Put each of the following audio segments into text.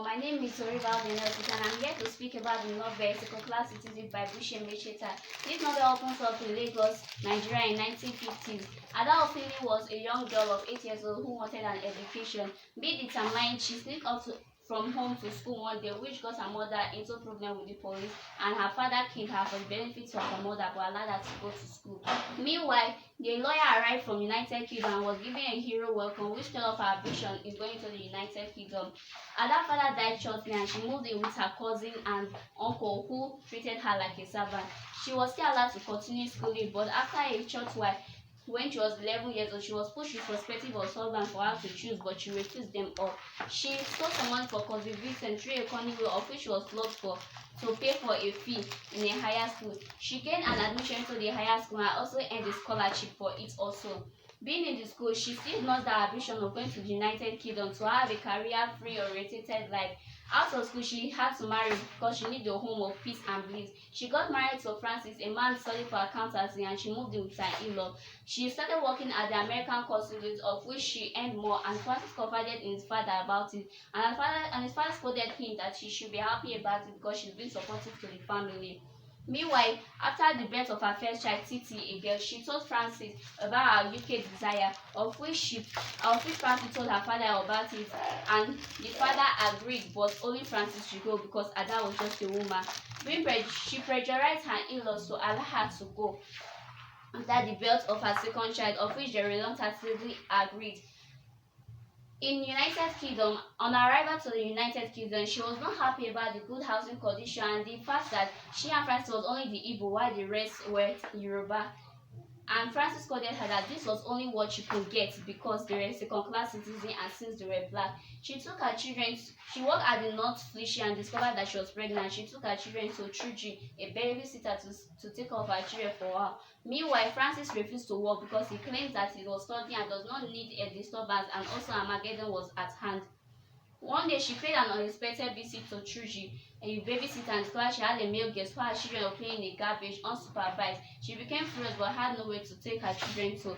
My name is Oreva Ogheneothuke and I'm here to speak about the novel Second Class Citizen by Buchi. This novel opens up in Lagos, Nigeria in 1950s. Ada Ofili was a young girl of 8 years old who wanted an education. Being determined, she sneaked from home to school one day, which got her mother into problem with the police, and her father killed her for the benefits of her mother but allowed her to go to school. Meanwhile, the lawyer arrived from United Kingdom and was given a hero welcome, which told of her ambition in going to the United Kingdom. Ada's father died shortly and she moved in with her cousin and uncle who treated her like a servant. She was still allowed to continue schooling, but after a short while, when she was 11 years old, she was pushed with prospective husband for her to choose, but she refused them all. She stole some money for cousin Vincent through a cunning way of which she was flogged for to pay for a fee in a higher school. She gained an admission to the higher school and also earned a scholarship for it also. Being in the school, she still lost the ambition of going to the United Kingdom to have a career-free oriented life. Out of school, she had to marry because she needed a home of peace and bliss. She got married to Francis, a man studying for accountancy, and she moved in with her in-law. She started working at the American consulate, of which she earned more, and Francis confided in his father about it. And his father scolded him that she should be happy about it because she's been supportive to the family. Meanwhile, after the birth of her first child, Titi, a girl, she told Francis about her UK desire, of which Francis told her father about it, and the father agreed, but only Francis should go because Ada was just a woman. She pressurized her in-laws to allow her to go after the birth of her second child, of which they reluctantly agreed. In United Kingdom, on arrival to the United Kingdom, she was not happy about the good housing condition and the fact that she and Francis was only the Igbo while the rest were Yoruba. And Francis scolded her that this was only what she could get because they were second-class citizens and since they were black. She worked at the North Fleet and discovered that she was pregnant. She took her children to Truji, a babysitter, to take care of her children for her. Meanwhile, Francis refused to work because he claims that he was studying and does not need a disturbance, and also Armageddon was at hand. One day, she paid an unexpected visit to Truji, a babysitter, and discovered she had a male guest who her children were playing in the garbage unsupervised. She became furious but had nowhere to take her children to.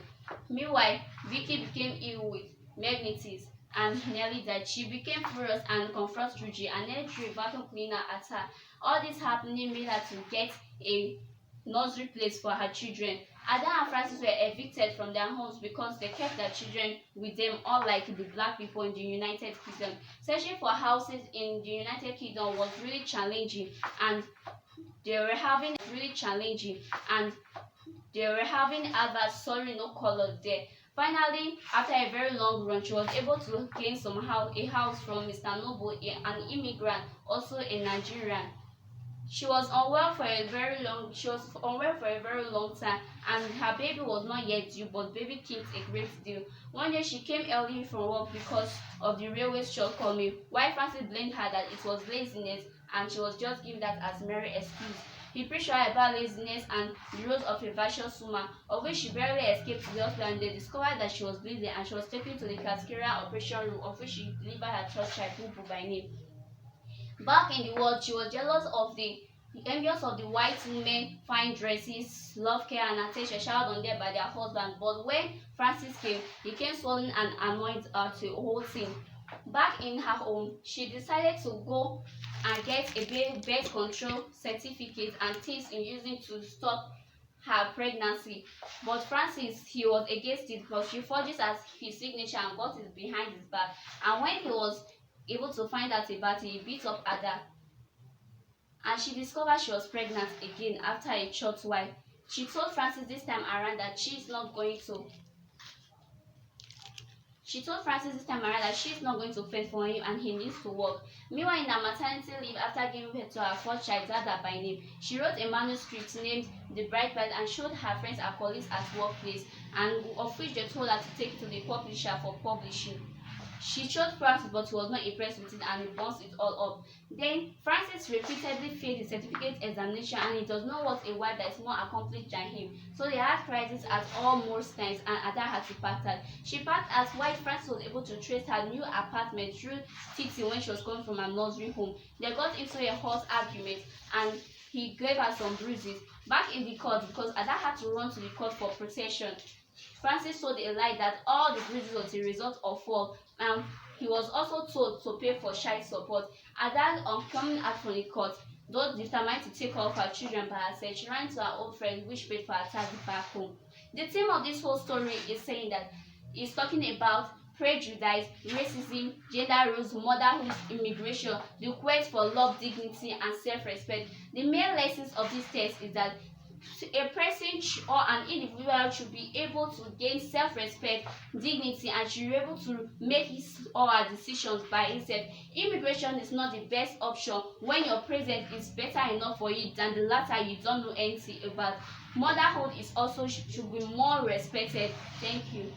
Meanwhile, Vicky became ill with meningitis and nearly died. She became furious and confronted Truji and nearly threw a vacuum cleaner at her. All this happening made her to get a nursery place for her children. Ada and Francis were evicted from their homes because they kept their children with them, unlike the black people in the United Kingdom. Searching for houses in the United Kingdom was really challenging, and they were having adverts, sorry, no color there. Finally, after a very long run, she was able to gain a house from Mr. Noble, an immigrant, also a Nigerian. She was unwell for a very long time, and her baby was not yet due, but baby kicked a great deal. One day she came early from work because of the railway's shortcoming, while Francis blamed her that it was laziness and she was just giving that as mere excuse. He preached to her about laziness and the roles of a virtuous woman, of which she barely escaped to the hospital, and they discovered that she was bleeding and she was taken to the cardiac operation room, of which she delivered her third child, Buchi by name. Back in the world, she was envious of the white women, fine dresses, love care, and attention showered on them by their husband. But when Francis came, he came swollen and annoyed her to a whole thing. Back in her home, she decided to go and get a birth control certificate and things in using to stop her pregnancy. But Francis, he was against it because she forged as his signature and got it behind his back. And when he was able to find out about it, he beat up Ada. And she discovered she was pregnant again after a short while. She told Francis this time around that she's not going to fend for him and he needs to work. Meanwhile, in her maternity leave after giving birth to her fourth child, Zada by name, she wrote a manuscript named The Bright Path and showed her friends and colleagues at workplace, and of which they told her to take it to the publisher for publishing. She showed Francis, but he was not impressed with it and he bounced it all up. Then Francis repeatedly failed the certificate examination, and he does not want a wife that is more accomplished than him. So they had crisis at almost times, and Ada had to pack out. She packed out while Francis was able to trace her new apartment through Titi when she was coming from her nursery home. They got into a hot argument and he gave her some bruises. Back in the court, because Ada had to run to the court for protection, Francis told a lie that all the bruises was a result of fall. He was also told to pay for child support. Ada, coming out from the court, though determined to take care of her children by herself, she ran to her old friend, which paid for her taxi back home. The theme of this whole story is saying that it's talking about prejudice, racism, gender roles, motherhood, immigration, the quest for love, dignity, and self-respect. The main lessons of this text is that a person or an individual should be able to gain self-respect, dignity, and should be able to make his or her decisions by himself. Immigration is not the best option when your present is better enough for you than the latter you don't know anything about. Motherhood is also should be more respected. Thank you.